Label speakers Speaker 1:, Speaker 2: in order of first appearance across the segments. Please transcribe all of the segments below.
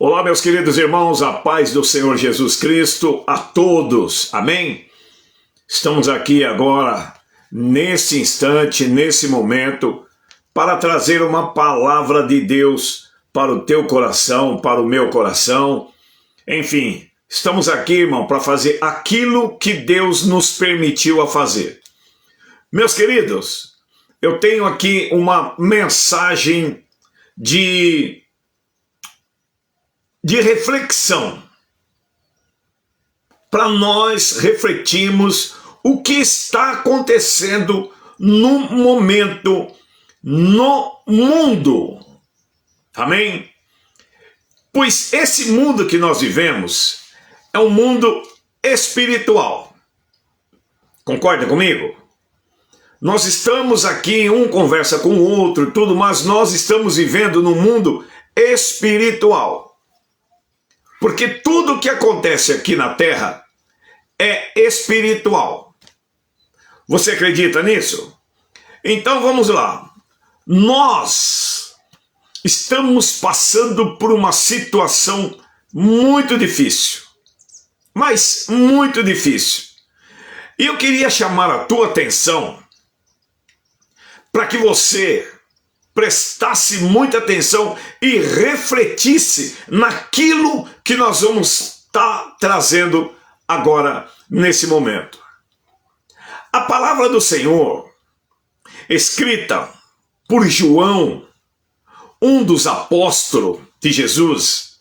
Speaker 1: Olá, meus queridos irmãos, a paz do Senhor Jesus Cristo a todos, amém? Estamos aqui agora, nesse instante, nesse momento, para trazer uma palavra de Deus para o teu coração, para o meu coração. Enfim, estamos aqui, irmão, para fazer aquilo que Deus nos permitiu a fazer. Meus queridos, eu tenho aqui uma mensagem de reflexão, para nós refletirmos o que está acontecendo no momento no mundo, amém? Pois esse mundo que nós vivemos é um mundo espiritual, concorda comigo? Nós estamos aqui, um conversa com o outro, tudo, mas nós estamos vivendo num mundo espiritual. Porque tudo que acontece aqui na Terra é espiritual. Você acredita nisso? Então vamos lá. Nós estamos passando por uma situação muito difícil. Mas muito difícil. E eu queria chamar a tua atenção para que você prestasse muita atenção e refletisse naquilo que nós vamos estar trazendo agora, nesse momento. A palavra do Senhor, escrita por João, um dos apóstolos de Jesus,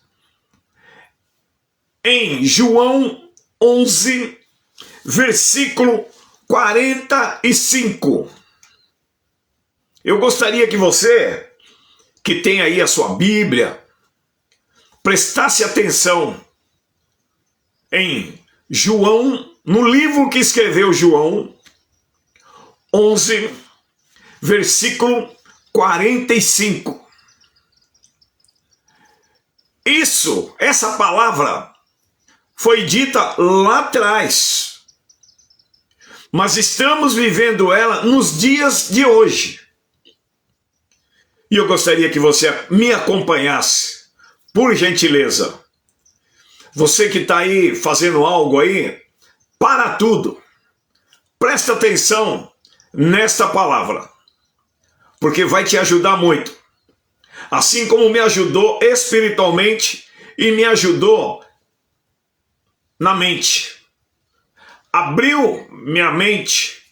Speaker 1: em João 11, versículo 45. Eu gostaria que você, que tem aí a sua Bíblia, prestasse atenção em João, no livro que escreveu João, 11, versículo 45. Essa palavra foi dita lá atrás, mas estamos vivendo ela nos dias de hoje. E eu gostaria que você me acompanhasse, por gentileza. Você que está aí fazendo algo aí, para tudo. Presta atenção nesta palavra, porque vai te ajudar muito. Assim como me ajudou espiritualmente e me ajudou na mente. Abriu minha mente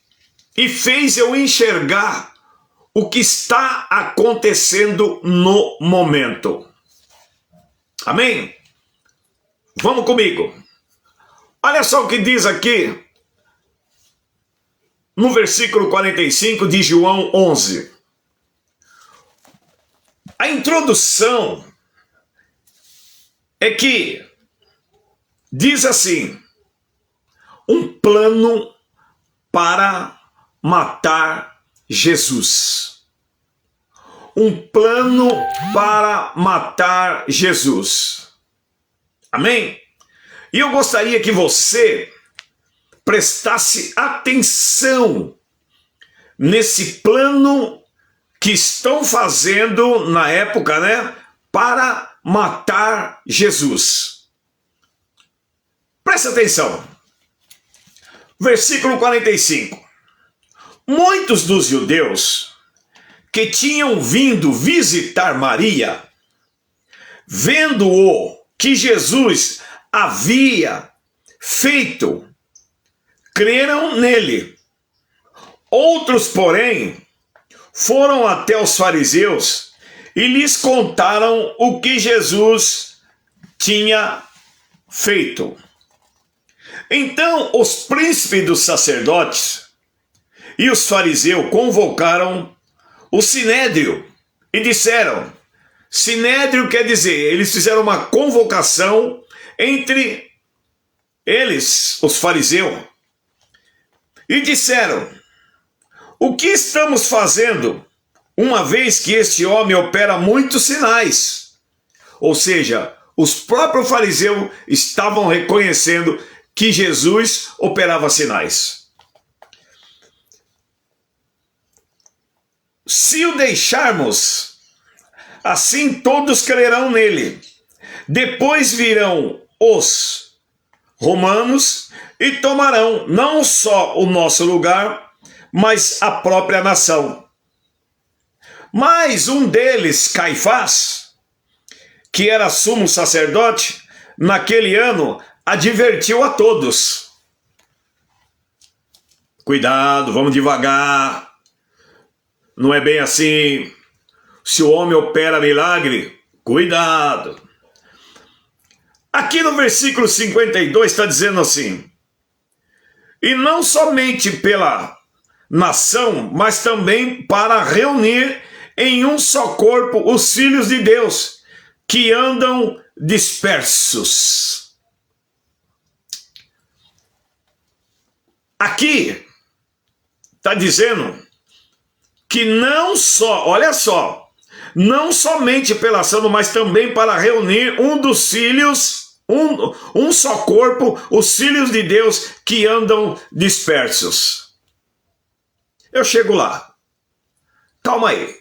Speaker 1: e fez eu enxergar o que está acontecendo no momento. Amém? Vamos comigo. Olha só o que diz aqui no versículo 45 de João 11. A introdução é que diz assim: um plano para matar Jesus. Um plano para matar Jesus. Amém? E eu gostaria que você prestasse atenção nesse plano que estão fazendo na época, né? Para matar Jesus. Presta atenção. Versículo 45. Muitos dos judeus que tinham vindo visitar Maria, vendo-o que Jesus havia feito, creram nele. Outros, porém, foram até os fariseus e lhes contaram o que Jesus tinha feito. Então os príncipes dos sacerdotes e os fariseus convocaram o sinédrio e disseram, sinédrio quer dizer, eles fizeram uma convocação entre eles, os fariseus, e disseram, o que estamos fazendo, uma vez que este homem opera muitos sinais? Ou seja, os próprios fariseus estavam reconhecendo que Jesus operava sinais. Se o deixarmos, assim todos crerão nele. Depois virão os romanos e tomarão não só o nosso lugar, mas a própria nação. Mas um deles, Caifás, que era sumo sacerdote, naquele ano advertiu a todos: cuidado, vamos devagar, não é bem assim. Se o homem opera milagre, cuidado. Aqui no versículo 52 está dizendo assim: e não somente pela nação, mas também para reunir em um só corpo os filhos de Deus, que andam dispersos. Aqui está dizendo que não só, olha só, não somente pela ação, mas também para reunir um dos filhos, um só corpo, os filhos de Deus que andam dispersos. Eu chego lá. Calma aí.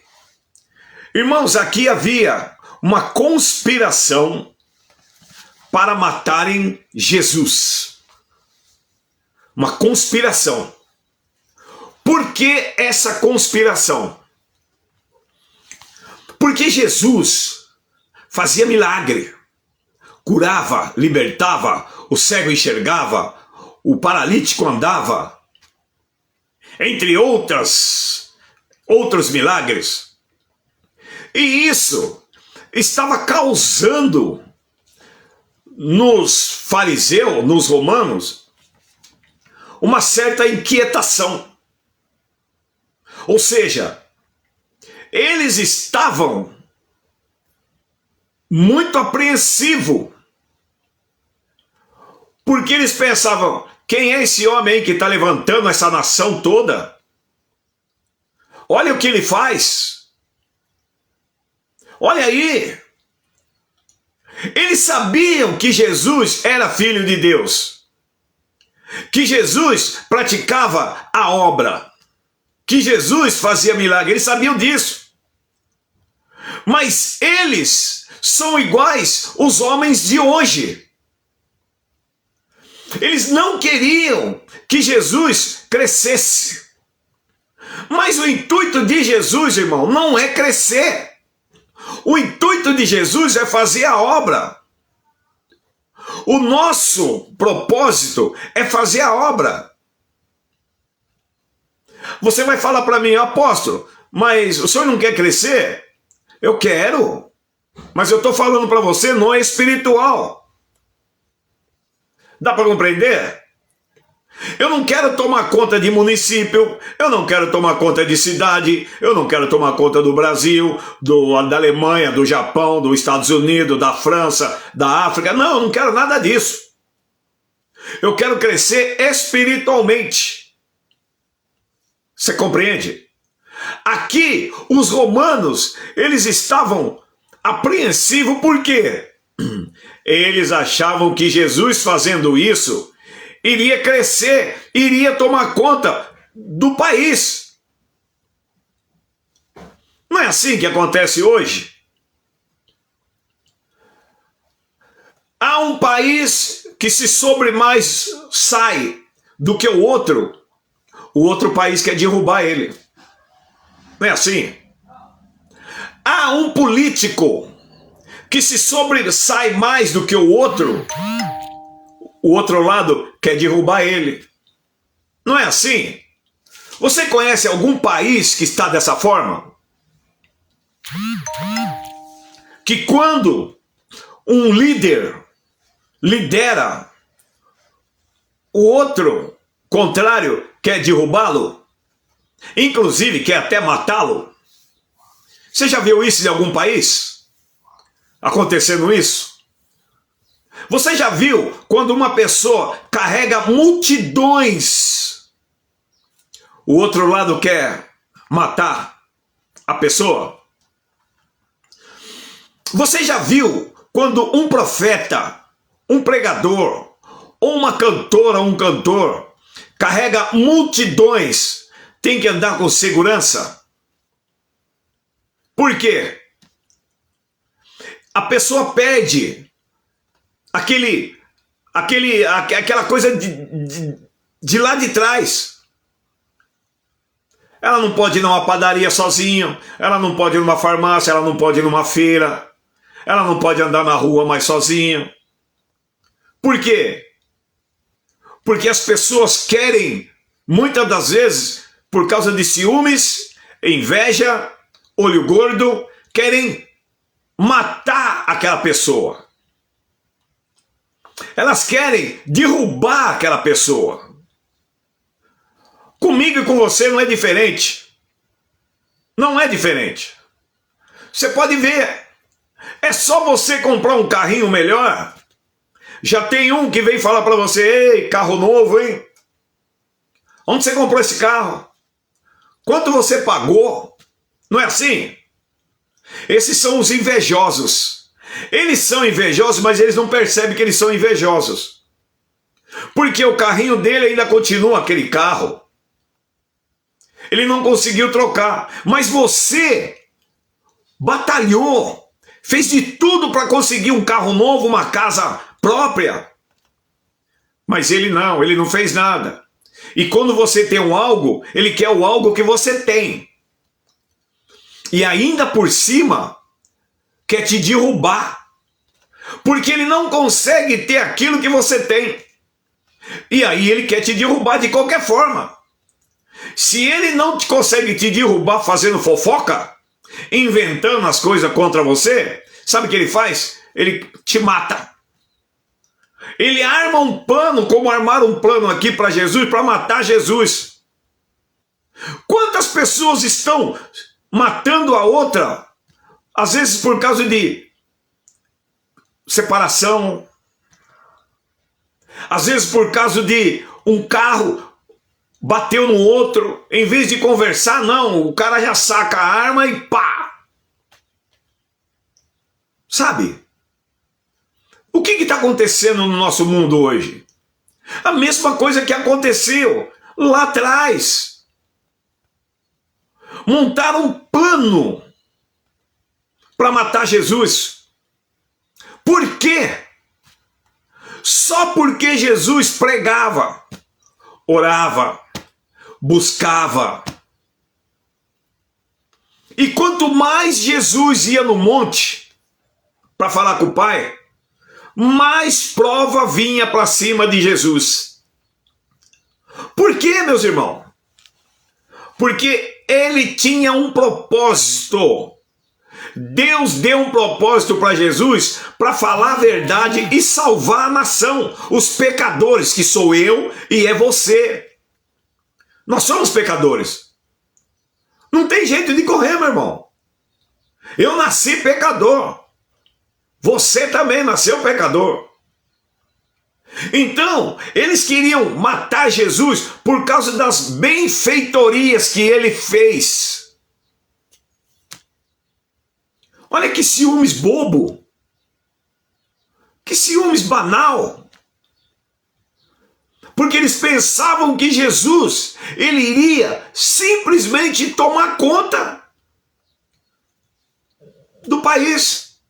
Speaker 1: Irmãos, aqui havia uma conspiração para matarem Jesus. Uma conspiração. Por que essa conspiração? Porque Jesus fazia milagre, curava, libertava, o cego enxergava, o paralítico andava, entre outros milagres. E isso estava causando nos fariseus, nos romanos, uma certa inquietação. Ou seja, eles estavam muito apreensivos, porque eles pensavam: quem é esse homem aí que está levantando essa nação toda? Olha o que ele faz. Olha aí. Eles sabiam que Jesus era filho de Deus, que Jesus praticava a obra, que Jesus fazia milagre. Eles sabiam disso. Mas eles são iguais os homens de hoje. Eles não queriam que Jesus crescesse. Mas o intuito de Jesus, irmão, não é crescer. O intuito de Jesus é fazer a obra. O nosso propósito é fazer a obra. Você vai falar para mim: apóstolo, mas o senhor não quer crescer? Eu quero, mas eu estou falando para você, não é espiritual. Dá para compreender? Eu não quero tomar conta de município, eu não quero tomar conta de cidade, eu não quero tomar conta do Brasil, da Alemanha, do Japão, dos Estados Unidos, da França, da África. Não, eu não quero nada disso. Eu quero crescer espiritualmente. Você compreende? Aqui, os romanos, eles estavam apreensivos. Por quê? Eles achavam que Jesus fazendo isso iria crescer, iria tomar conta do país. Não é assim que acontece hoje? Há um país que se sobre mais sai do que o outro país quer derrubar ele. Não é assim? Há um político que se sobressai mais do que o outro lado quer derrubar ele. Não é assim? Você conhece algum país que está dessa forma? Que quando um líder lidera, o outro contrário quer derrubá-lo, inclusive quer até matá-lo. Você já viu isso em algum país? Acontecendo isso? Você já viu quando uma pessoa carrega multidões, o outro lado quer matar a pessoa? Você já viu quando um profeta, um pregador, ou uma cantora, um cantor, carrega multidões, tem que andar com segurança? Por quê? A pessoa pede aquela coisa de lá de trás. Ela não pode ir numa padaria sozinha, ela não pode ir numa farmácia, ela não pode ir numa feira, ela não pode andar na rua mais sozinha. Por quê? Porque as pessoas querem, muitas das vezes, por causa de ciúmes, inveja, olho gordo, querem matar aquela pessoa. Elas querem derrubar aquela pessoa. Comigo e com você não é diferente. Não é diferente. Você pode ver. É só você comprar um carrinho melhor. Já tem um que vem falar para você: ei, carro novo, hein? Onde você comprou esse carro? Quanto você pagou? Não é assim? Esses são os invejosos. Eles são invejosos, mas eles não percebem que eles são invejosos. Porque o carrinho dele ainda continua aquele carro. Ele não conseguiu trocar. Mas você batalhou, fez de tudo para conseguir um carro novo, uma casa própria. Mas ele não fez nada. E quando você tem um algo, ele quer o algo que você tem. E ainda por cima, quer te derrubar. Porque ele não consegue ter aquilo que você tem. E aí ele quer te derrubar de qualquer forma. Se ele não consegue te derrubar fazendo fofoca, inventando as coisas contra você, sabe o que ele faz? Ele te mata. Ele arma um plano, como armaram um plano aqui para Jesus, para matar Jesus. Quantas pessoas estão matando a outra, às vezes por causa de separação, às vezes por causa de um carro bateu no outro, em vez de conversar, não, o cara já saca a arma e pá! Sabe? O que está acontecendo no nosso mundo hoje? A mesma coisa que aconteceu lá atrás. Montaram um plano para matar Jesus. Por quê? Só porque Jesus pregava, orava, buscava. E quanto mais Jesus ia no monte para falar com o Pai, mais prova vinha para cima de Jesus. Por quê, meus irmãos? Porque ele tinha um propósito. Deus deu um propósito para Jesus para falar a verdade e salvar a nação, os pecadores, que sou eu e é você. Nós somos pecadores. Não tem jeito de correr, meu irmão. Eu nasci pecador. Você também nasceu pecador. Então, eles queriam matar Jesus por causa das benfeitorias que ele fez. Olha que ciúmes bobo. Que ciúmes banal. Porque eles pensavam que Jesus, ele iria simplesmente tomar conta do país.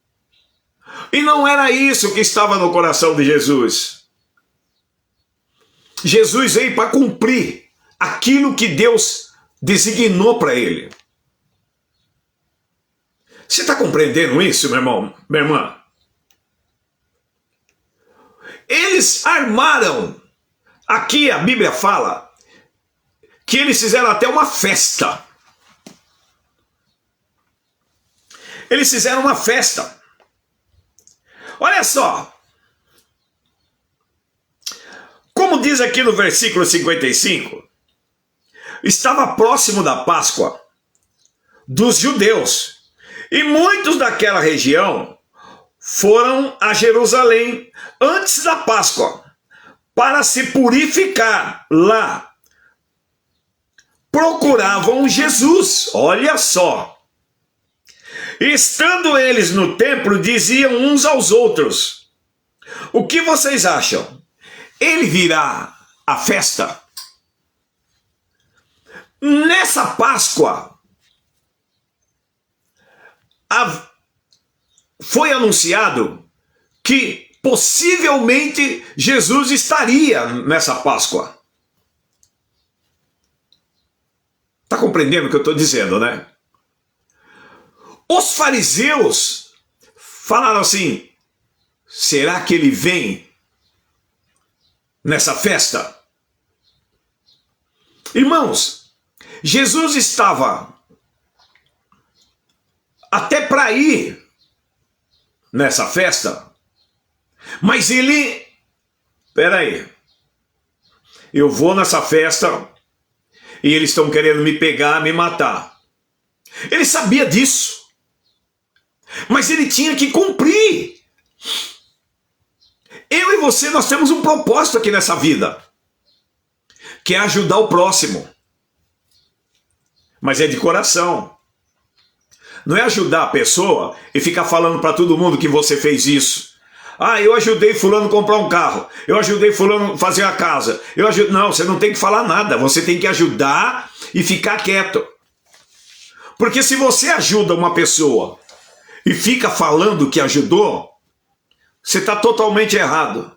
Speaker 1: E não era isso que estava no coração de Jesus. Jesus veio para cumprir aquilo que Deus designou para ele. Você está compreendendo isso, meu irmão, minha irmã? Eles armaram, aqui a Bíblia fala, que eles fizeram até uma festa. Eles fizeram uma festa. Olha só. Como diz aqui no versículo 55, estava próximo da Páscoa dos judeus, e muitos daquela região foram a Jerusalém antes da Páscoa para se purificar lá. Procuravam Jesus, olha só. Estando eles no templo, diziam uns aos outros: o que vocês acham? Ele virá à festa? Nessa Páscoa, foi anunciado que possivelmente Jesus estaria nessa Páscoa. Está compreendendo o que eu estou dizendo, né? Os fariseus falaram assim: será que ele vem nessa festa? Irmãos, Jesus estava até para ir nessa festa, mas ele, peraí, eu vou nessa festa e eles estão querendo me pegar, me matar. Ele sabia disso, mas ele tinha que cumprir. Eu e você, nós temos um propósito aqui nessa vida, que é ajudar o próximo, mas é de coração. Não é ajudar a pessoa e ficar falando para todo mundo que você fez isso. Ah, eu ajudei fulano a comprar um carro, eu ajudei fulano a fazer a casa. Não, você não tem que falar nada, você tem que ajudar e ficar quieto. Porque se você ajuda uma pessoa e fica falando que ajudou, você está totalmente errado.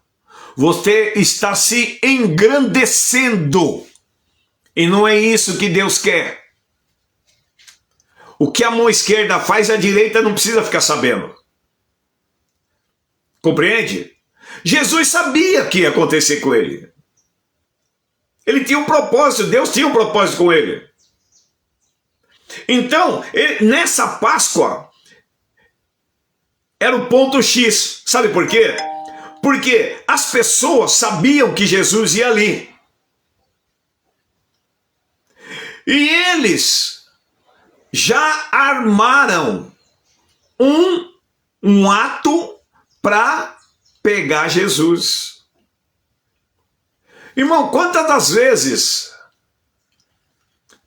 Speaker 1: Você está se engrandecendo. E não é isso que Deus quer. O que a mão esquerda faz, a direita não precisa ficar sabendo. Compreende? Jesus sabia que ia acontecer com ele. Ele tinha um propósito, Deus tinha um propósito com ele. Então, nessa Páscoa, era o ponto X. Sabe por quê? Porque as pessoas sabiam que Jesus ia ali. E eles já armaram um ato para pegar Jesus. Irmão, quantas das vezes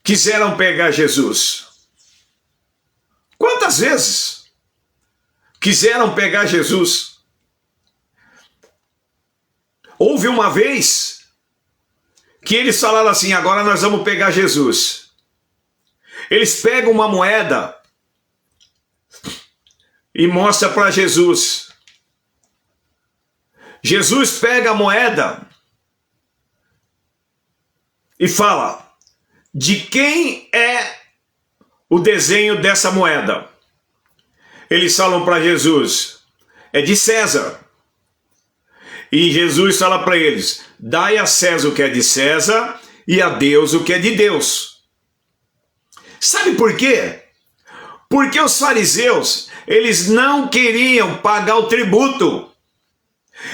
Speaker 1: quiseram pegar Jesus? Quantas vezes quiseram pegar Jesus? Houve uma vez que eles falaram assim: agora nós vamos pegar Jesus. Eles pegam uma moeda e mostra para Jesus. Jesus pega a moeda e fala: de quem é o desenho dessa moeda? Eles falam para Jesus: é de César. E Jesus fala para eles: dai a César o que é de César e a Deus o que é de Deus. Sabe por quê? Porque os fariseus, eles não queriam pagar o tributo.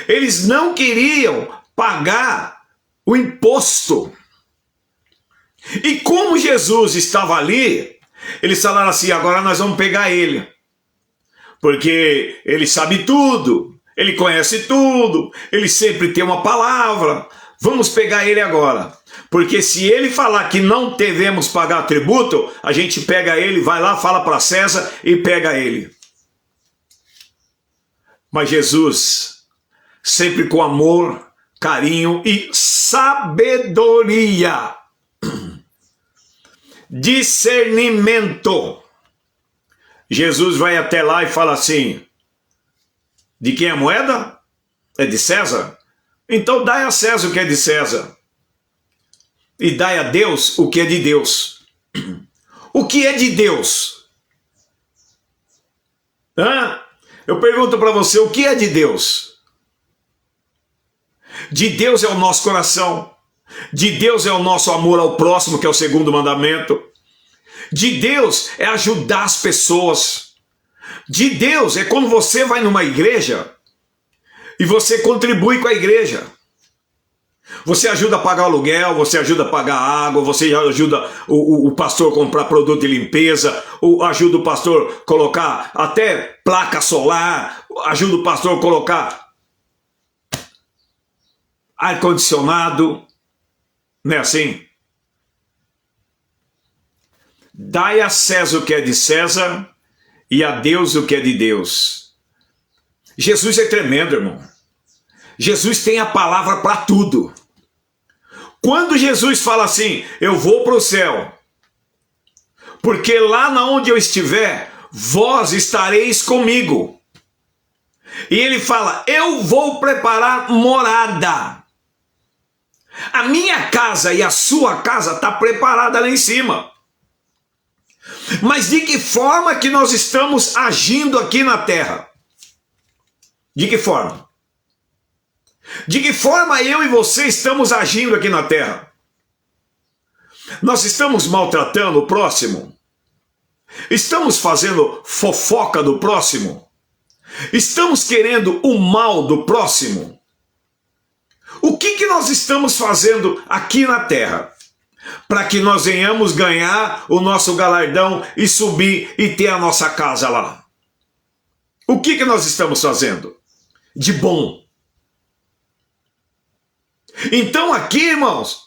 Speaker 1: Eles não queriam pagar o imposto. E como Jesus estava ali, eles falaram assim: agora nós vamos pegar ele. Porque ele sabe tudo, ele conhece tudo, ele sempre tem uma palavra. Vamos pegar ele agora. Porque se ele falar que não devemos pagar tributo, a gente pega ele, vai lá, fala para César e pega ele. Mas Jesus, sempre com amor, carinho e sabedoria, discernimento, Jesus vai até lá e fala assim: de quem é a moeda? É de César? Então dai a César o que é de César. E dai a Deus o que é de Deus. O que é de Deus? Eu pergunto para você, o que é de Deus? De Deus é o nosso coração. De Deus é o nosso amor ao próximo, que é o segundo mandamento. De Deus é ajudar as pessoas. De Deus é quando você vai numa igreja e você contribui com a igreja. Você ajuda a pagar o aluguel, você ajuda a pagar a água, você ajuda o pastor a comprar produto de limpeza, ajuda o pastor a colocar até placa solar, ajuda o pastor a colocar ar-condicionado. Não é assim? Dai a César o que é de César e a Deus o que é de Deus. Jesus é tremendo, irmão. Jesus tem a palavra para tudo. Quando Jesus fala assim: eu vou para o céu, porque lá na onde eu estiver, vós estareis comigo. E ele fala, eu vou preparar morada. A minha casa e a sua casa está preparada lá em cima. Mas de que forma que nós estamos agindo aqui na terra? De que forma? De que forma eu e você estamos agindo aqui na terra? Nós estamos maltratando o próximo? Estamos fazendo fofoca do próximo? Estamos querendo o mal do próximo? O que nós estamos fazendo aqui na terra para que nós venhamos ganhar o nosso galardão e subir e ter a nossa casa lá? O que nós estamos fazendo de bom? Então aqui, irmãos,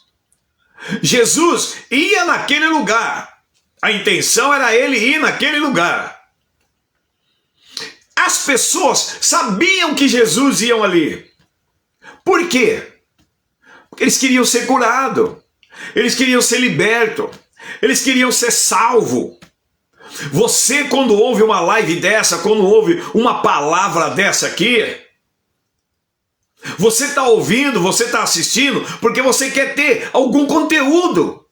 Speaker 1: Jesus ia naquele lugar. A intenção era ele ir naquele lugar. As pessoas sabiam que Jesus ia ali. Por quê? Porque eles queriam ser curados. Eles queriam ser libertos. Eles queriam ser salvos. Você, quando ouve uma live dessa, quando ouve uma palavra dessa aqui, você está ouvindo, você está assistindo, porque você quer ter algum conteúdo.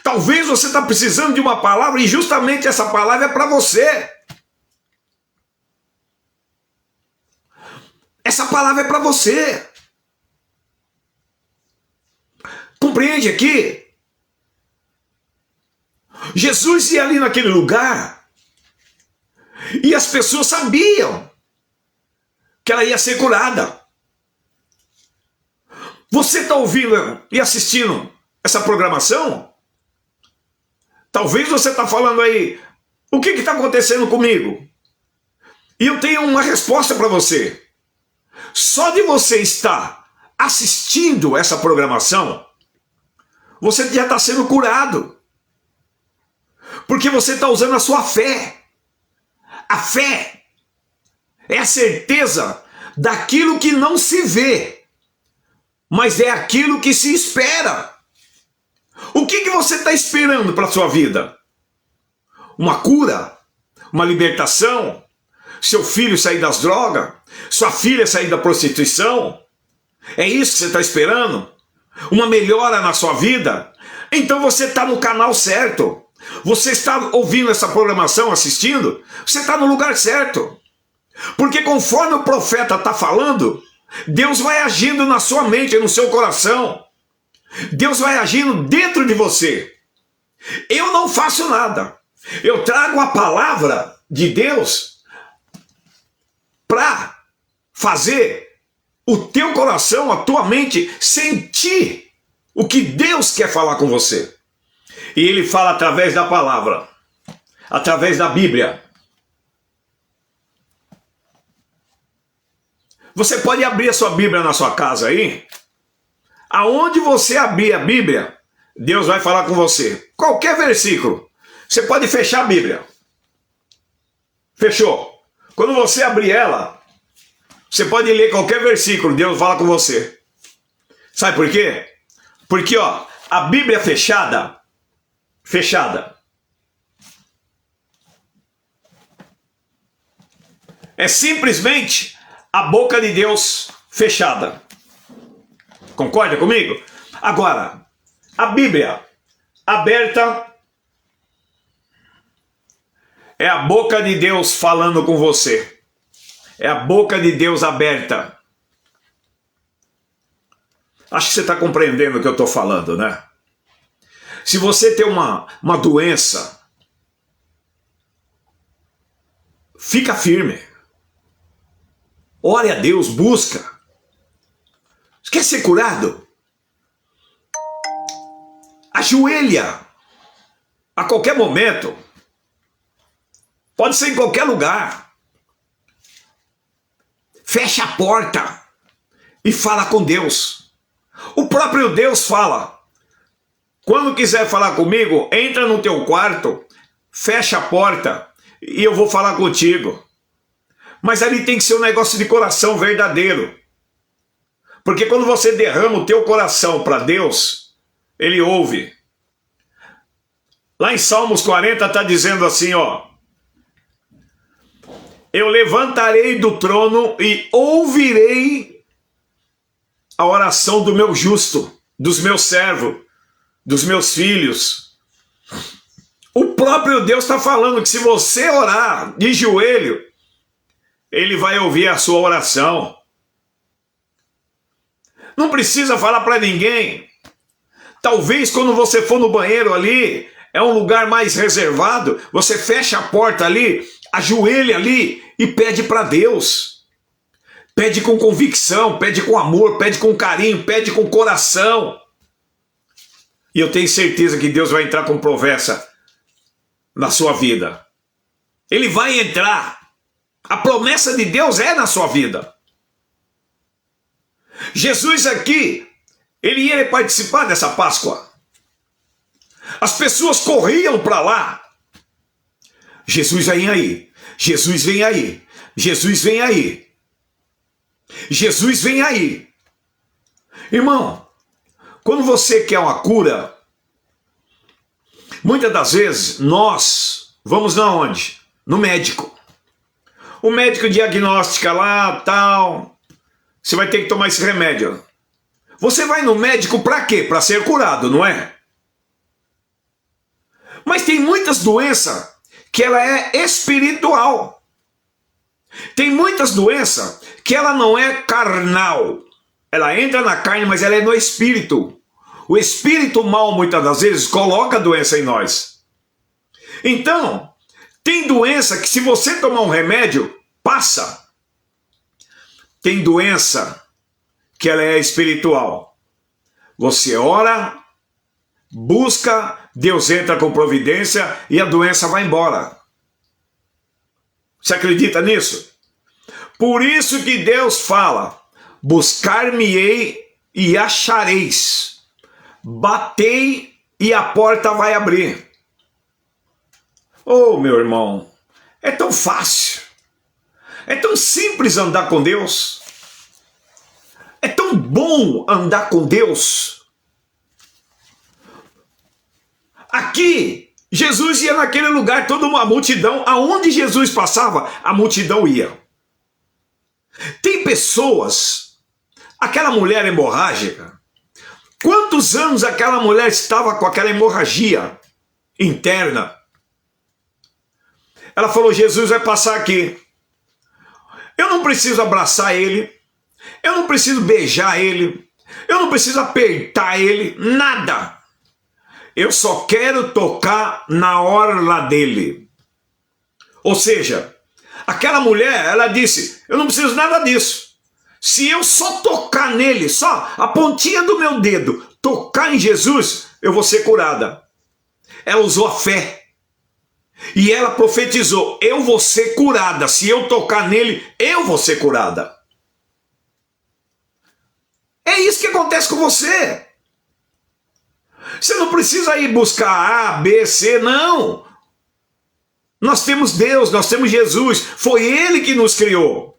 Speaker 1: Talvez você está precisando de uma palavra e justamente essa palavra é para você. Essa palavra é para você. Compreende aqui? Jesus ia ali naquele lugar e as pessoas sabiam que ela ia ser curada. Você está ouvindo e assistindo essa programação? Talvez você está falando aí, o que está acontecendo comigo? E eu tenho uma resposta para você. Só de você estar assistindo essa programação, você já está sendo curado. Porque você está usando a sua fé. A fé é a certeza daquilo que não se vê, mas é aquilo que se espera. O que você está esperando para a sua vida? Uma cura? Uma libertação? Seu filho sair das drogas? Sua filha sair da prostituição? É isso que você está esperando? Uma melhora na sua vida? Então você está no canal certo. Você está ouvindo essa programação, assistindo? Você está no lugar certo. Porque conforme o profeta está falando, Deus vai agindo na sua mente e no seu coração. Deus vai agindo dentro de você. Eu não faço nada. Eu trago a palavra de Deus para fazer o teu coração, a tua mente sentir o que Deus quer falar com você. E Ele fala através da palavra, através da Bíblia. Você pode abrir a sua Bíblia na sua casa aí. Aonde você abrir a Bíblia, Deus vai falar com você. Qualquer versículo. Você pode fechar a Bíblia. Fechou. Quando você abrir ela, você pode ler qualquer versículo, Deus fala com você. Sabe por quê? Porque, ó, a Bíblia fechada, é simplesmente a boca de Deus fechada. Concorda comigo? Agora, a Bíblia aberta é a boca de Deus falando com você. É a boca de Deus aberta. Acho que você está compreendendo o que eu estou falando, né? Se você tem uma doença, fica firme. Ore a Deus, busca. Você quer ser curado? Ajoelha. A qualquer momento. Pode ser em qualquer lugar. Fecha a porta e fala com Deus. O próprio Deus fala. Quando quiser falar comigo, entra no teu quarto, fecha a porta e eu vou falar contigo. Mas ali tem que ser um negócio de coração verdadeiro. Porque quando você derrama o teu coração para Deus, Ele ouve. Lá em Salmos 40 está dizendo assim, ó. eu levantarei do trono e ouvirei a oração do meu justo, dos meus servos, dos meus filhos. O próprio Deus está falando que se você orar de joelho, Ele vai ouvir a sua oração. Não precisa falar para ninguém. Talvez quando você for no banheiro ali, é um lugar mais reservado, você fecha a porta ali, ajoelha ali e pede para Deus. Pede com convicção, pede com amor, pede com carinho, pede com coração. E eu tenho certeza que Deus vai entrar com promessa na sua vida. Ele vai entrar. A promessa de Deus é na sua vida. Jesus aqui, ele ia participar dessa Páscoa. As pessoas corriam para lá. Jesus vem aí. Jesus vem aí. Jesus vem aí. Jesus vem aí. Irmão, quando você quer uma cura, muitas das vezes nós vamos na onde? No médico. O médico diagnostica lá, tal. Você vai ter que tomar esse remédio. Você vai no médico para quê? Para ser curado, não é? Mas tem muitas doenças que ela é espiritual. Tem muitas doenças que ela não é carnal. Ela entra na carne, mas ela é no espírito. O espírito mal, muitas das vezes, coloca a doença em nós. Então, tem doença que se você tomar um remédio, passa. Tem doença que ela é espiritual. Você ora, busca, Deus entra com providência e a doença vai embora. Você acredita nisso? Por isso que Deus fala, buscar-me-ei e achareis. Batei e a porta vai abrir. Oh, meu irmão, é tão fácil. É tão simples andar com Deus. É tão bom andar com Deus. Aqui, Jesus ia naquele lugar, toda uma multidão. Aonde Jesus passava, a multidão ia. Tem pessoas, aquela mulher hemorrágica, quantos anos aquela mulher estava com aquela hemorragia interna? Ela falou, Jesus vai passar aqui. Eu não preciso abraçar ele, eu não preciso beijar ele, eu não preciso apertar ele, nada. Eu só quero tocar na orla dele. Ou seja, aquela mulher, ela disse, eu não preciso nada disso. Se eu só tocar nele, só a pontinha do meu dedo, tocar em Jesus, eu vou ser curada. Ela usou a fé. E ela profetizou, eu vou ser curada. Se eu tocar nele, eu vou ser curada. É isso que acontece com você. Você não precisa ir buscar A, B, C, não. Nós temos Deus, nós temos Jesus. Foi Ele que nos criou.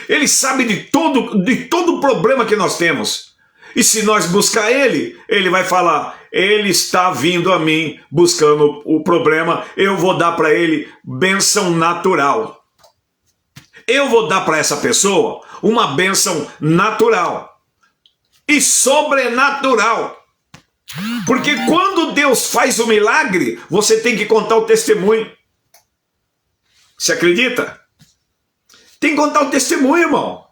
Speaker 1: Ele sabe de todo o problema que nós temos. E se nós buscar Ele, Ele vai falar, Ele está vindo a mim buscando o problema, eu vou dar para Ele bênção natural. Eu vou dar para essa pessoa uma bênção natural e sobrenatural. Porque quando Deus faz o milagre, você tem que contar o testemunho. Você acredita? Tem que contar o testemunho, irmão.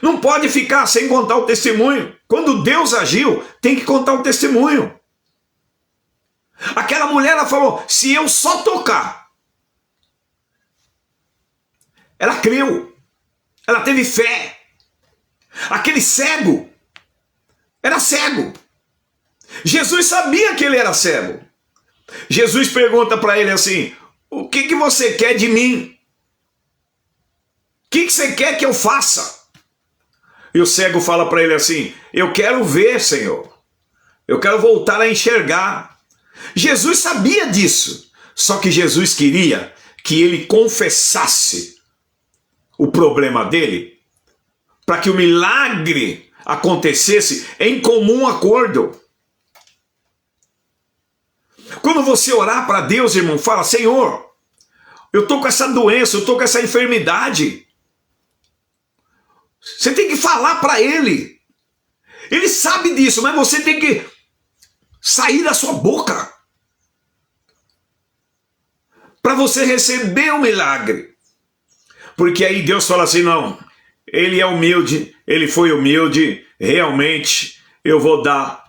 Speaker 1: Não pode ficar sem contar o testemunho. Quando Deus agiu, tem que contar o testemunho. Aquela mulher, ela falou, se eu só tocar. Ela creu. Ela teve fé. Aquele cego era cego. Jesus sabia que ele era cego. Jesus pergunta para ele assim, o que você quer de mim? O que você quer que eu faça? E o cego fala para ele assim, eu quero ver, Senhor. Eu quero voltar a enxergar. Jesus sabia disso. Só que Jesus queria que ele confessasse o problema dele, para que o milagre acontecesse em comum acordo. Quando você orar para Deus, irmão, fala, Senhor, eu estou com essa doença, eu estou com essa enfermidade. Você tem que falar para ele. Ele sabe disso, mas você tem que sair da sua boca para você receber o milagre. Porque aí Deus fala assim, não, ele é humilde, ele foi humilde, realmente eu vou dar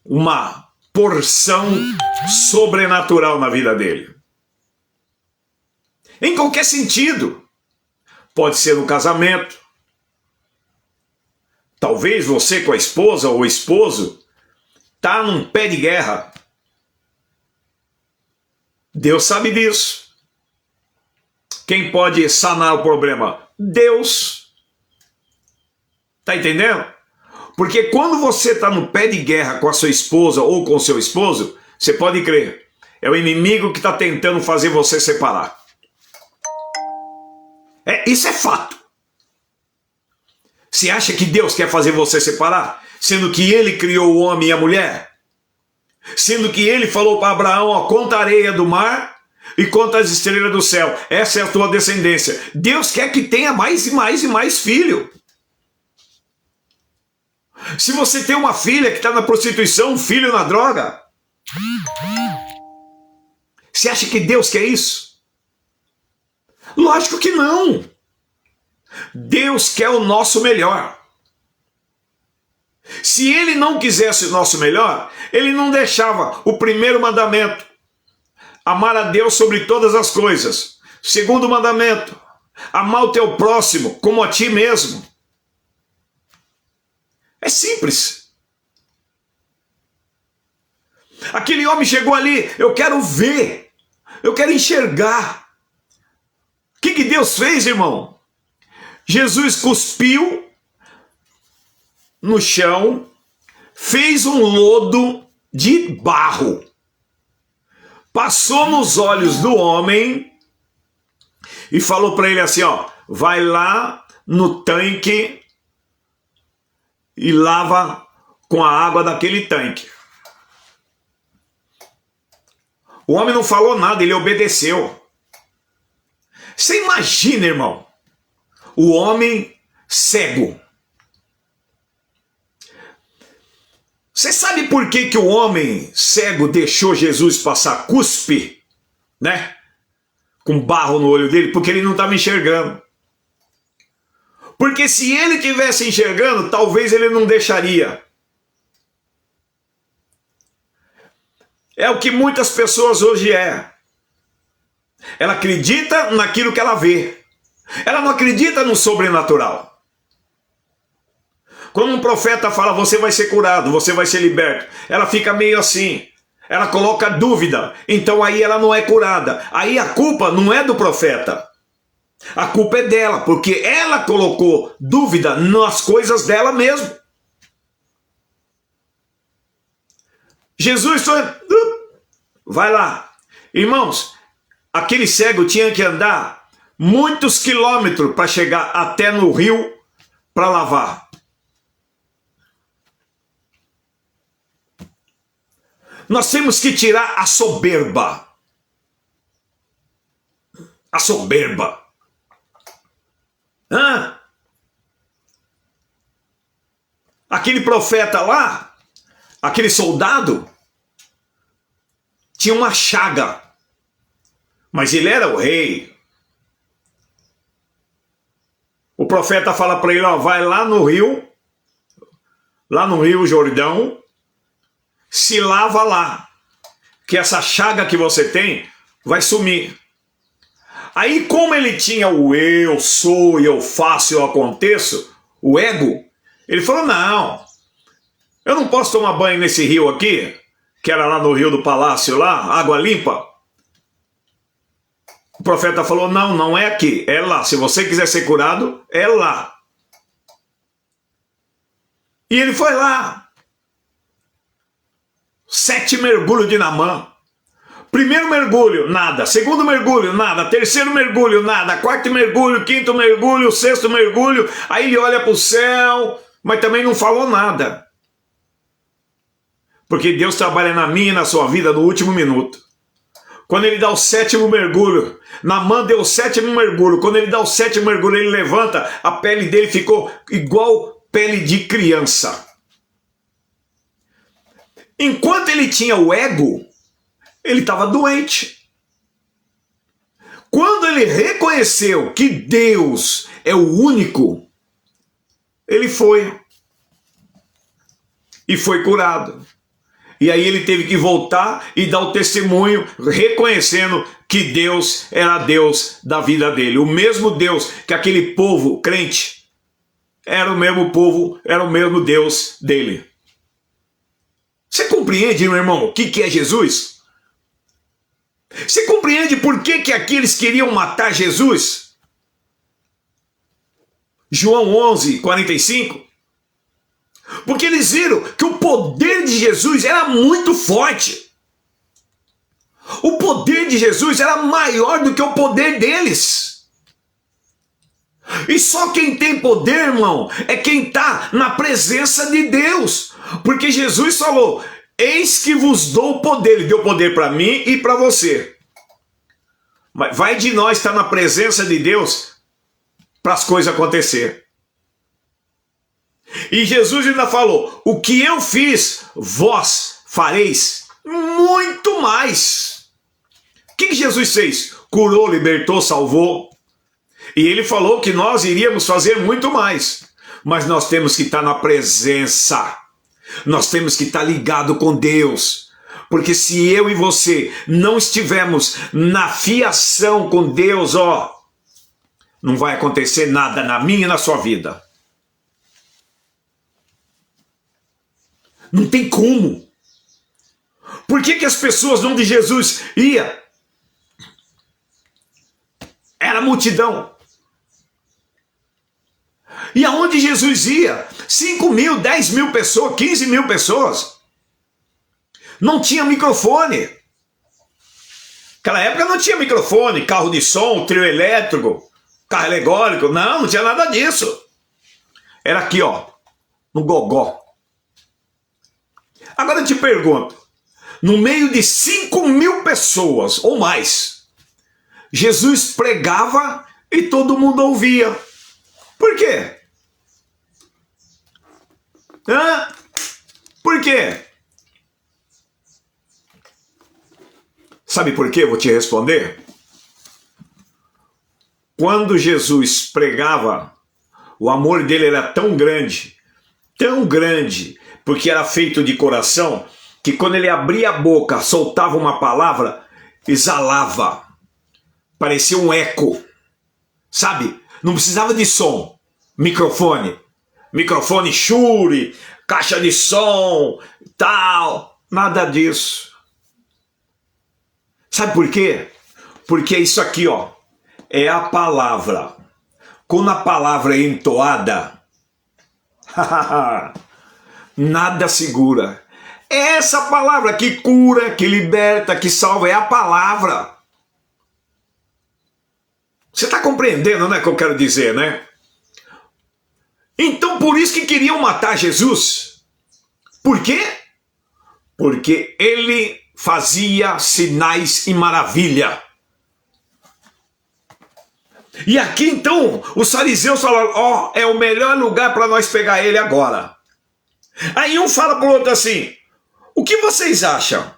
Speaker 1: uma porção sobrenatural na vida dele. Em qualquer sentido. Pode ser no casamento. Talvez você com a esposa ou o esposo está num pé de guerra. Deus sabe disso. Quem pode sanar o problema? Deus. Está entendendo? Porque quando você está no pé de guerra com a sua esposa ou com o seu esposo, você pode crer, é o inimigo que está tentando fazer você separar. Isso é fato. Você acha que Deus quer fazer você separar? Sendo que ele criou o homem e a mulher? Sendo que ele falou para Abraão, ó, conta a areia do mar e conta as estrelas do céu. Essa é a tua descendência. Deus quer que tenha mais e mais e mais filho. Se você tem uma filha que está na prostituição, um filho na droga, você acha que Deus quer isso? Lógico que não. Deus quer o nosso melhor. Se ele não quisesse o nosso melhor, ele não deixava o primeiro mandamento, amar a Deus sobre todas as coisas. Segundo mandamento, amar o teu próximo como a ti mesmo. É simples. Aquele homem chegou ali, eu quero ver, eu quero enxergar. O que Deus fez, irmão? Jesus cuspiu no chão, fez um lodo de barro, passou nos olhos do homem e falou para ele assim, ó, vai lá no tanque e lava com a água daquele tanque. O homem não falou nada, ele obedeceu. Você imagina, irmão, o homem cego. Você sabe por que o homem cego deixou Jesus passar cuspe, né? Com barro no olho dele? Porque ele não estava enxergando. Porque se ele estivesse enxergando, talvez ele não deixaria. É o que muitas pessoas hoje é. Ela acredita naquilo que ela vê. Ela não acredita no sobrenatural. Quando um profeta fala, você vai ser curado, você vai ser liberto, ela fica meio assim. Ela coloca dúvida. Então aí ela não é curada. Aí a culpa não é do profeta. A culpa é dela, porque ela colocou dúvida nas coisas dela mesmo. Jesus foi... vai lá. Irmãos, aquele cego tinha que andar muitos quilômetros para chegar até no rio para lavar. Nós temos que tirar a soberba. A soberba. Aquele profeta lá, aquele soldado, tinha uma chaga, mas ele era o rei. O profeta fala para ele, ó, vai lá no Rio Jordão, se lava lá, que essa chaga que você tem vai sumir. Aí, como ele tinha o eu sou, eu faço, eu aconteço, o ego, ele falou, não, eu não posso tomar banho nesse rio aqui, que era lá no Rio do Palácio, lá, água limpa. O profeta falou, não, não é aqui, é lá. Se você quiser ser curado, é lá. E ele foi lá. 7 mergulhos de Naamã. Primeiro mergulho, nada. Segundo mergulho, nada. Terceiro mergulho, nada. Quarto mergulho, quinto mergulho, sexto mergulho. Aí ele olha para o céu, mas também não falou nada. Porque Deus trabalha na minha e na sua vida no último minuto. quando ele dá o sétimo mergulho, Naamã deu o sétimo mergulho, quando ele dá o sétimo mergulho, ele levanta, a pele dele ficou igual pele de criança. Enquanto ele tinha o ego, ele estava doente. Quando ele reconheceu que Deus é o único, ele foi. E foi curado. E aí ele teve que voltar e dar o testemunho, reconhecendo que Deus era Deus da vida dele. O mesmo Deus que aquele povo crente, era o mesmo povo, era o mesmo Deus dele. Você compreende, meu irmão, o que é Jesus? Você compreende por que aqueles queriam matar Jesus? João 11, 45. Porque eles viram que o poder de Jesus era muito forte. O poder de Jesus era maior do que o poder deles. E só quem tem poder, irmão, é quem está na presença de Deus. Porque Jesus falou, eis que vos dou o poder. Ele deu poder para mim e para você. Mas vai de nós estar na presença de Deus para as coisas acontecer. E Jesus ainda falou, o que eu fiz, vós fareis muito mais. O que Jesus fez? Curou, libertou, salvou. E ele falou que nós iríamos fazer muito mais. Mas nós temos que estar na presença. Nós temos que estar ligado com Deus. Porque se eu e você não estivermos na fiação com Deus, não vai acontecer nada na minha e na sua vida. Não tem como. Por que as pessoas onde Jesus ia? Era multidão. E aonde Jesus ia? 5 mil, 10 mil pessoas, 15 mil pessoas. Não tinha microfone. Naquela época não tinha microfone, carro de som, trio elétrico, carro alegórico. Não tinha nada disso. Era aqui, no gogó. Agora eu te pergunto, no meio de 5 mil pessoas ou mais, Jesus pregava e todo mundo ouvia. Por quê? Por quê? Sabe por quê? Vou te responder. Quando Jesus pregava, o amor dele era tão grande, porque era feito de coração, que quando ele abria a boca, soltava uma palavra, exalava. Parecia um eco. Sabe? Não precisava de som. Microfone Shure, caixa de som, tal. Nada disso. Sabe por quê? Porque isso aqui, é a palavra. Quando a palavra é entoada, nada segura. É essa palavra que cura, que liberta, que salva. É a palavra. Você está compreendendo, né, o que eu quero dizer, né? Então, por isso que queriam matar Jesus. Por quê? Porque ele fazia sinais e maravilha. E aqui, então, os fariseus falaram, é o melhor lugar para nós pegar ele agora. Aí um fala para o outro assim, o que vocês acham?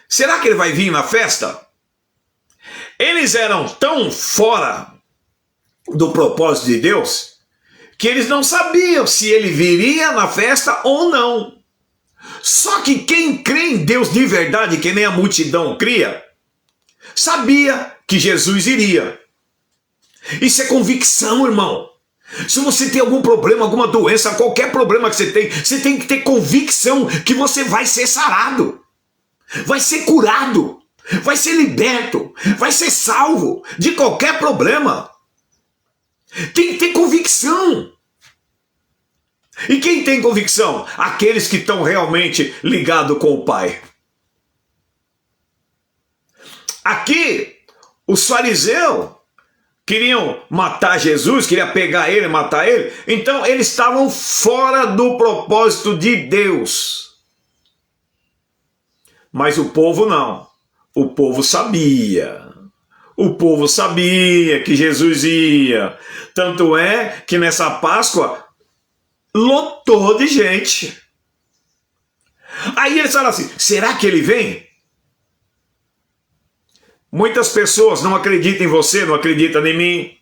Speaker 1: Será que ele vai vir na festa? Eles eram tão fora do propósito de Deus, que eles não sabiam se ele viria na festa ou não. Só que quem crê em Deus de verdade, que nem a multidão cria, sabia que Jesus iria. Isso é convicção, irmão. Se você tem algum problema, alguma doença, qualquer problema que você tem que ter convicção que você vai ser sarado, vai ser curado, vai ser liberto, vai ser salvo de qualquer problema. Tem que ter convicção. E quem tem convicção? Aqueles que estão realmente ligados com o Pai. Aqui, os fariseus queriam matar Jesus, queriam pegar ele, matar ele. Então eles estavam fora do propósito de Deus. Mas o povo não. O povo sabia. O povo sabia que Jesus ia. Tanto é que nessa Páscoa lotou de gente. Aí eles falaram assim, será que ele vem? Muitas pessoas não acreditam em você, não acreditam em mim.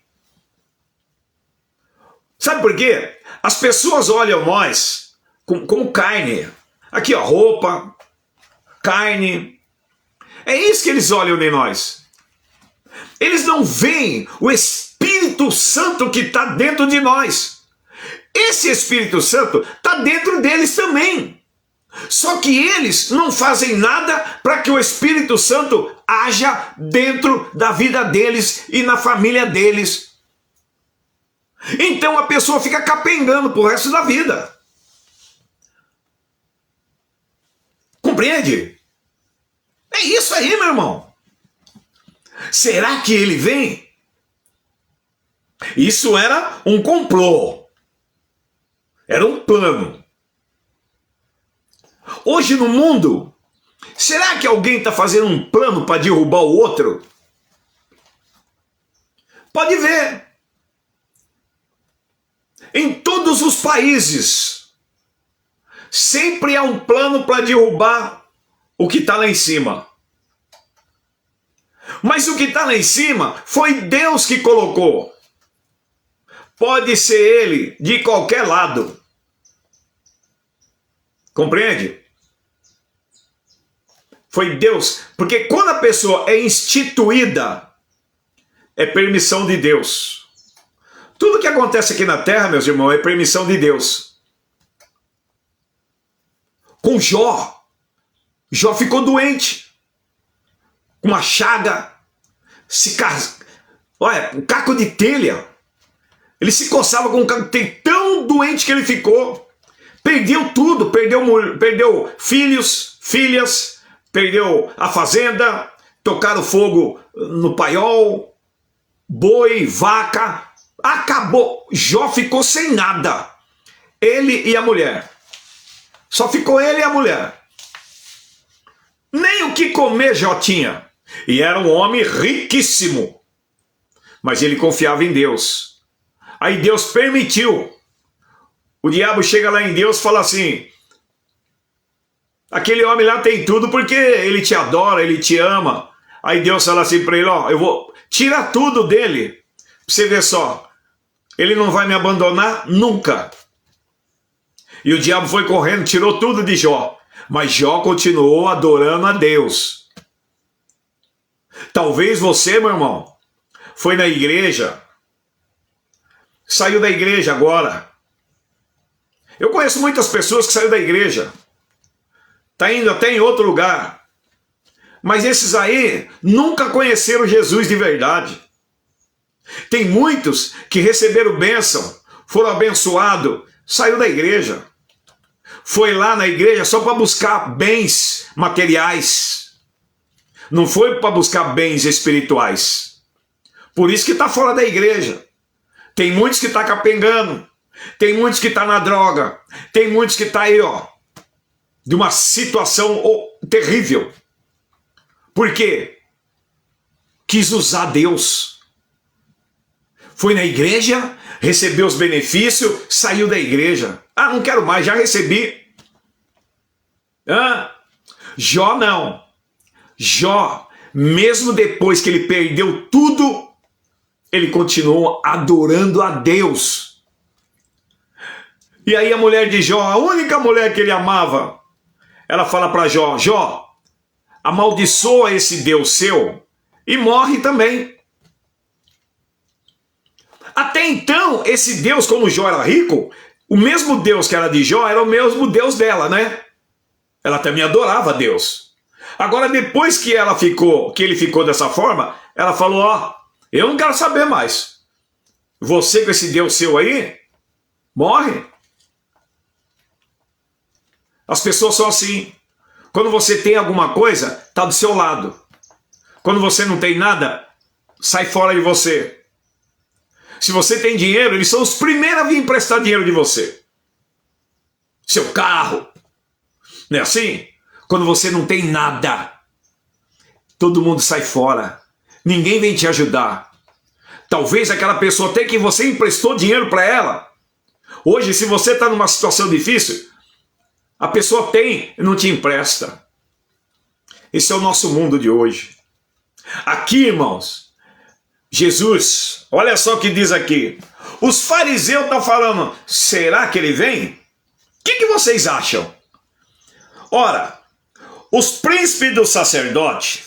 Speaker 1: Sabe por quê? As pessoas olham nós como carne. Aqui, ó, roupa, carne. É isso que eles olham em nós. Eles não veem o Espírito Santo que está dentro de nós. Esse Espírito Santo está dentro deles também. Só que eles não fazem nada para que o Espírito Santo haja dentro da vida deles e na família deles. Então a pessoa fica capengando pro resto da vida. Compreende? É isso aí, meu irmão. Será que ele vem? Isso era um complô. Era um plano. Hoje no mundo, será que alguém está fazendo um plano para derrubar o outro? Pode ver. Em todos os países, sempre há um plano para derrubar o que está lá em cima. Mas o que está lá em cima foi Deus que colocou. Pode ser ele de qualquer lado. Compreende? Foi Deus. Porque quando a pessoa é instituída, é permissão de Deus. Tudo que acontece aqui na terra, meus irmãos, é permissão de Deus. Com Jó, Jó ficou doente. Com uma chaga. Olha, um caco de telha. Ele se coçava com um caco de telha, tão doente que ele ficou. Perdeu tudo, perdeu filhos, filhas, perdeu a fazenda, tocaram fogo no paiol, boi, vaca, acabou. Jó ficou sem nada, ele e a mulher. Só ficou ele e a mulher. Nem o que comer Jó tinha. E era um homem riquíssimo. Mas ele confiava em Deus. Aí Deus permitiu. O diabo chega lá em Deus e fala assim, aquele homem lá tem tudo porque ele te adora, ele te ama. Aí Deus fala assim para ele, ó, eu vou tirar tudo dele, pra você ver só, ele não vai me abandonar nunca. E o diabo foi correndo, tirou tudo de Jó, mas Jó continuou adorando a Deus. Talvez você, meu irmão, foi na igreja, saiu da igreja agora. Eu conheço muitas pessoas que saíram da igreja, está indo até em outro lugar, mas esses aí nunca conheceram Jesus de verdade. Tem muitos que receberam bênção, foram abençoados, saiu da igreja, foi lá na igreja só para buscar bens materiais, não foi para buscar bens espirituais. Por isso que está fora da igreja. Tem muitos que estão capengando. Tem muitos que estão na droga. Tem muitos que estão aí, ó, de uma situação terrível. Por quê? Quis usar Deus. Foi na igreja, recebeu os benefícios, saiu da igreja. Ah, não quero mais, já recebi. Jó não. Jó, mesmo depois que ele perdeu tudo, ele continuou adorando a Deus. E aí a mulher de Jó, a única mulher que ele amava, ela fala para Jó, Jó, amaldiçoa esse Deus seu e morre também. Até então, esse Deus, como Jó era rico, o mesmo Deus que era de Jó era o mesmo Deus dela, né? Ela também adorava a Deus. Agora, depois que ele ficou dessa forma, ela falou, ó, eu não quero saber mais. Você com esse Deus seu aí, morre. As pessoas são assim. Quando você tem alguma coisa, está do seu lado. Quando você não tem nada, sai fora de você. Se você tem dinheiro, eles são os primeiros a vir emprestar dinheiro de você. Seu carro. Não é assim? Quando você não tem nada, todo mundo sai fora. Ninguém vem te ajudar. Talvez aquela pessoa até que você emprestou dinheiro para ela. Hoje, se você está numa situação difícil, a pessoa tem e não te empresta. Esse é o nosso mundo de hoje. Aqui, irmãos, Jesus, olha só o que diz aqui. Os fariseus estão falando, será que ele vem? O que vocês acham? Ora, os príncipes do sacerdote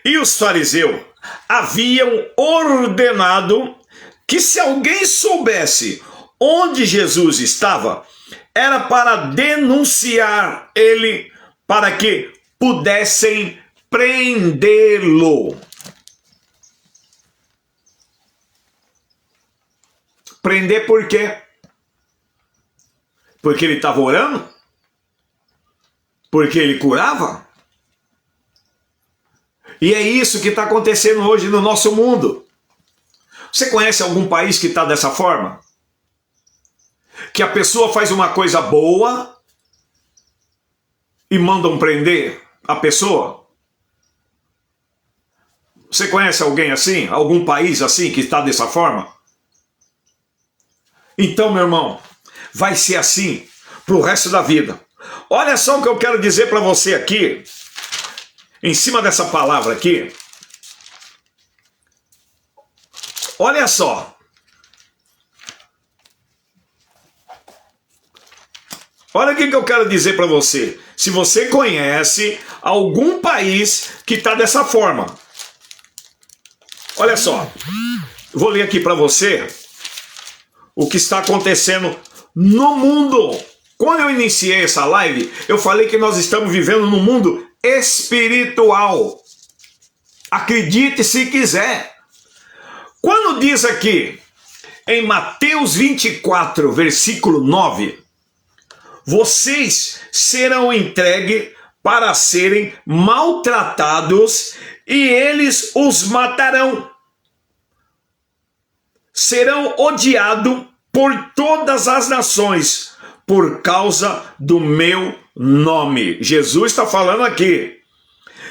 Speaker 1: e os fariseus haviam ordenado que se alguém soubesse onde Jesus estava, era para denunciar ele, para que pudessem prendê-lo. Prender por quê? Porque ele estava orando? Porque ele curava? E é isso que está acontecendo hoje no nosso mundo. Você conhece algum país que está dessa forma? Que a pessoa faz uma coisa boa e mandam prender a pessoa? Você conhece alguém assim? Algum país assim que está dessa forma? Então, meu irmão, vai ser assim para o resto da vida. Olha só o que eu quero dizer para você aqui, em cima dessa palavra aqui. Olha só. Olha o que eu quero dizer para você. Se você conhece algum país que está dessa forma. Olha só. Vou ler aqui para você o que está acontecendo no mundo. Quando eu iniciei essa live, eu falei que nós estamos vivendo num mundo espiritual. Acredite se quiser. Quando diz aqui, em Mateus 24, versículo 9, vocês serão entregues para serem maltratados e eles os matarão. Serão odiados por todas as nações por causa do meu nome. Jesus está falando aqui.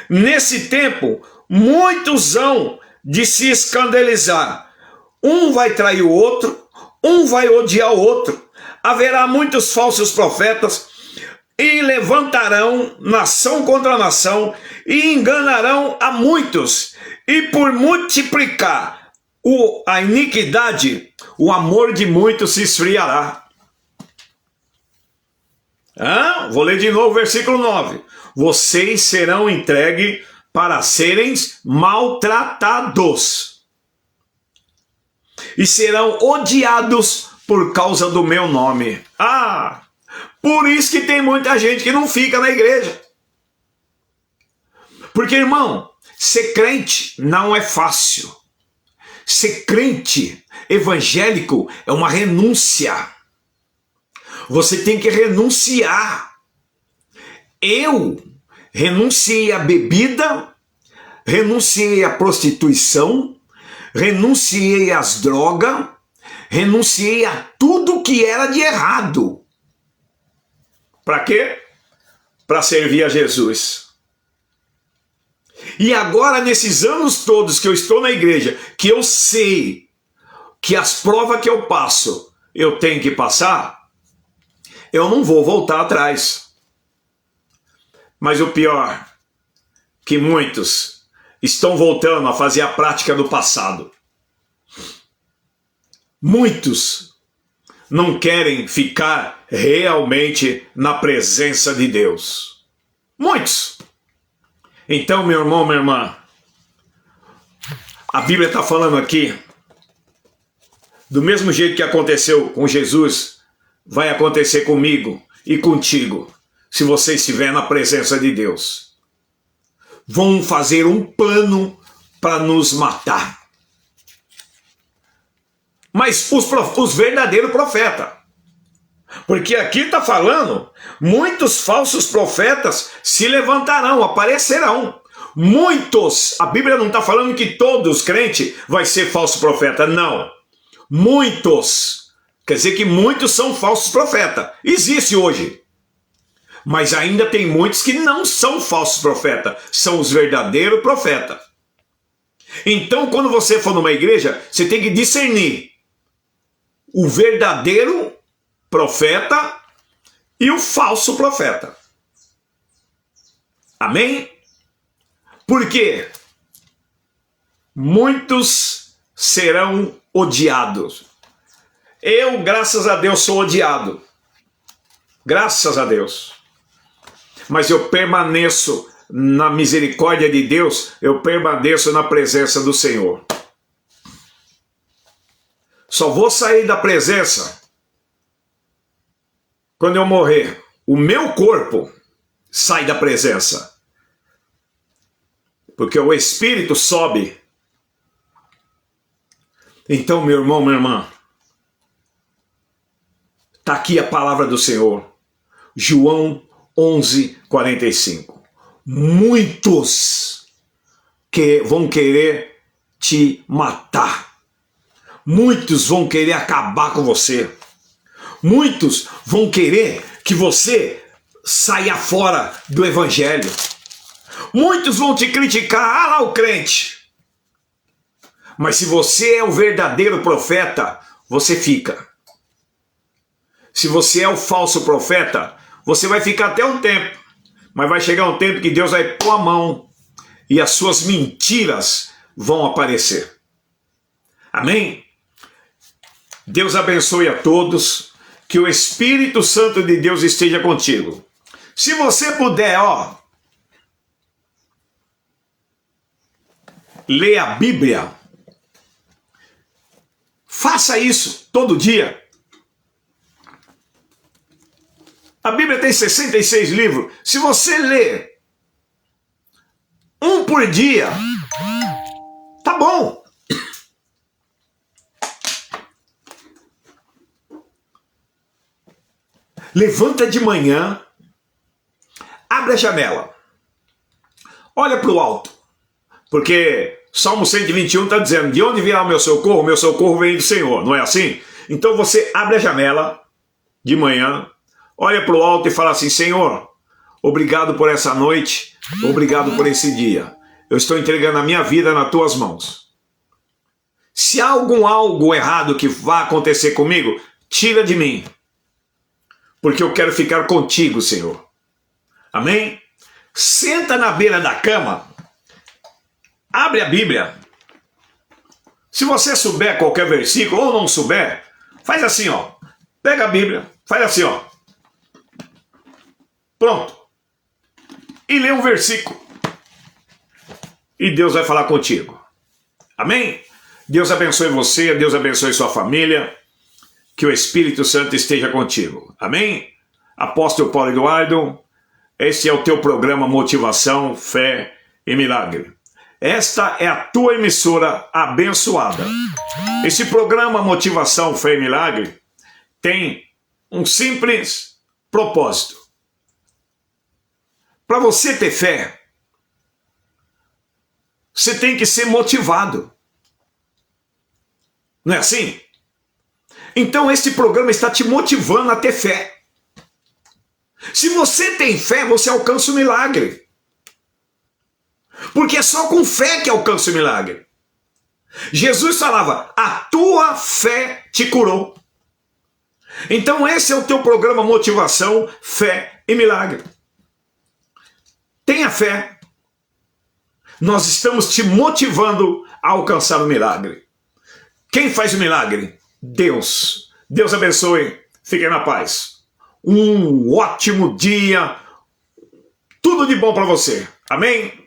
Speaker 1: Nesse tempo, muitos hão de se escandalizar. Um vai trair o outro, um vai odiar o outro. Haverá muitos falsos profetas e levantarão nação contra nação e enganarão a muitos. E por multiplicar a iniquidade, o amor de muitos se esfriará. Vou ler de novo o versículo 9. Vocês serão entregues para serem maltratados e serão odiados por causa do meu nome. Por isso que tem muita gente que não fica na igreja. Porque, irmão, ser crente não é fácil. Ser crente evangélico é uma renúncia. Você tem que renunciar. Eu renunciei à bebida, renunciei à prostituição, renunciei às drogas, renunciei a tudo que era de errado. Para quê? Para servir a Jesus. E agora, nesses anos todos que eu estou na igreja, que eu sei que as provas que eu passo, eu tenho que passar, eu não vou voltar atrás. Mas o pior, que muitos estão voltando a fazer a prática do passado. Muitos não querem ficar realmente na presença de Deus. Muitos. Então, meu irmão, minha irmã, a Bíblia está falando aqui, do mesmo jeito que aconteceu com Jesus, vai acontecer comigo e contigo, se você estiver na presença de Deus. Vão fazer um plano para nos matar. Mas os verdadeiros profetas. Porque aqui está falando, muitos falsos profetas se levantarão, aparecerão. Muitos, a Bíblia não está falando que todos os crentes vai ser falso profeta, não. Muitos, quer dizer que muitos são falsos profetas. Existe hoje. Mas ainda tem muitos que não são falsos profetas, são os verdadeiros profetas. Então, quando você for numa igreja, você tem que discernir o verdadeiro profeta e o falso profeta. Amém? Porque muitos serão odiados. Eu, graças a Deus, sou odiado. Graças a Deus. Mas eu permaneço na misericórdia de Deus, eu permaneço na presença do Senhor. Só vou sair da presença quando eu morrer. O meu corpo sai da presença. Porque o Espírito sobe. Então, meu irmão, minha irmã, está aqui a palavra do Senhor. João 11:45. Muitos que vão querer te matar. Muitos vão querer acabar com você. Muitos vão querer que você saia fora do evangelho. Muitos vão te criticar, ah lá o crente. Mas se você é o verdadeiro profeta, você fica. Se você é o falso profeta, você vai ficar até um tempo. Mas vai chegar um tempo que Deus vai pôr a mão e as suas mentiras vão aparecer. Amém? Deus abençoe a todos. Que o Espírito Santo de Deus esteja contigo. Se você puder, ler a Bíblia. Faça isso todo dia. A Bíblia tem 66 livros. Se você ler um por dia, tá bom. Levanta de manhã, abre a janela, olha para o alto, porque Salmo 121 está dizendo, de onde virá o meu socorro? O meu socorro vem do Senhor, não é assim? Então você abre a janela de manhã, olha para o alto e fala assim, Senhor, obrigado por essa noite, obrigado por esse dia, eu estou entregando a minha vida nas tuas mãos. Se há algo errado que vá acontecer comigo, tira de mim. Porque eu quero ficar contigo, Senhor. Amém? Senta na beira da cama, abre a Bíblia. Se você souber qualquer versículo ou não souber, faz assim, pega a Bíblia, faz assim, pronto. E lê um versículo. E Deus vai falar contigo. Amém? Deus abençoe você, Deus abençoe sua família. Que o Espírito Santo esteja contigo. Amém? Apóstolo Paulo Eduardo, este é o teu programa Motivação, Fé e Milagre. Esta é a tua emissora abençoada. Esse programa Motivação, Fé e Milagre tem um simples propósito. Para você ter fé, você tem que ser motivado. Não é assim? Então este programa está te motivando a ter fé. Se você tem fé, você alcança o milagre. Porque é só com fé que alcança o milagre. Jesus falava, a tua fé te curou. Então esse é o teu programa Motivação, Fé e Milagre. Tenha fé. Nós estamos te motivando a alcançar o milagre. Quem faz o milagre? Deus. Deus abençoe. Fiquem na paz. Um ótimo dia. Tudo de bom para você. Amém?